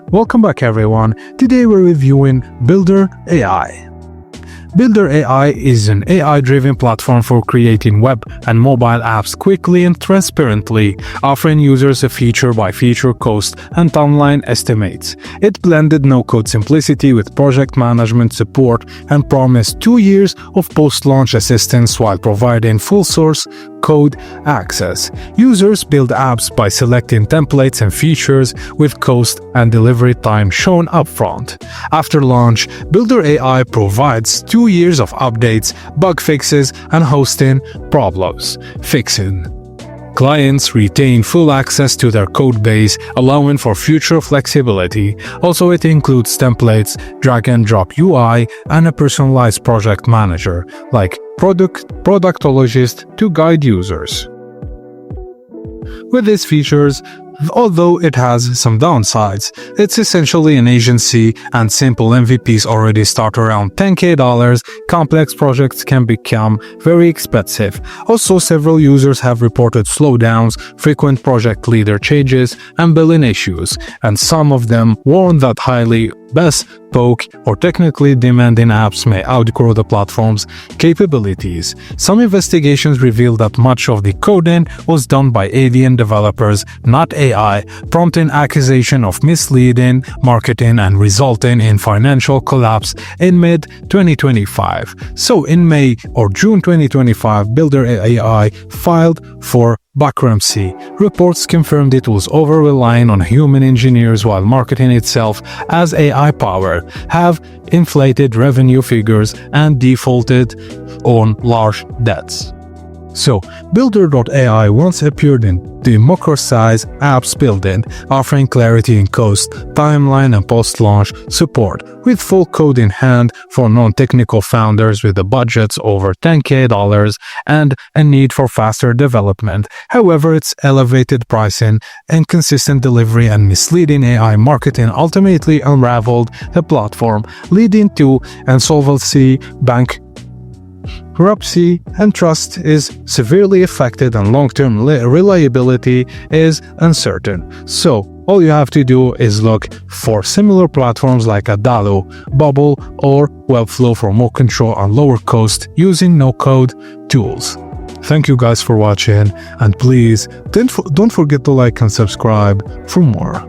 Welcome back everyone. Today we're reviewing Builder.ai. Builder.ai is an AI-driven platform for creating web and mobile apps quickly and transparently, offering users a feature-by-feature cost and timeline estimates. It blended no-code simplicity with project management support and promised 2 years of post-launch assistance while providing full-source code access. Users build apps by selecting templates and features with cost and delivery time shown upfront. After launch, Builder.ai provides 2 years of updates, bug fixes, and hosting problems fixing. Clients retain full access to their code base, allowing for future flexibility. Also, it includes templates, drag-and-drop UI, and a personalized project manager, like productologist, to guide users. With these features, although it has some downsides, it's essentially an agency and simple MVPs already start around $10,000. Complex projects can become very expensive. Also, several users have reported slowdowns, frequent project leader changes, and billing issues, and some of them warn that highly bespoke or technically demanding apps may outgrow the platform's capabilities. Some investigations reveal that much of the coding was done by alien developers, not AI, prompting accusation of misleading marketing and resulting in financial collapse in mid-2025. So in May or June 2025, Builder.ai filed for bankruptcy. Reports confirmed it was over-relying on human engineers while marketing itself as AI-powered, have inflated revenue figures, and defaulted on large debts. So, Builder.ai once appeared in democratized apps building, offering clarity in cost, timeline, and post-launch support, with full code in hand for non-technical founders with the budgets over $10,000 and a need for faster development. However, its elevated pricing, inconsistent delivery, and misleading AI marketing ultimately unraveled the platform, leading to insolvency, bankruptcy, and trust is severely affected, and long-term reliability is uncertain. So, all you have to do is look for similar platforms like Adalo, Bubble, or Webflow for more control and lower cost using no-code tools. Thank you guys for watching, and please don't forget to like and subscribe for more.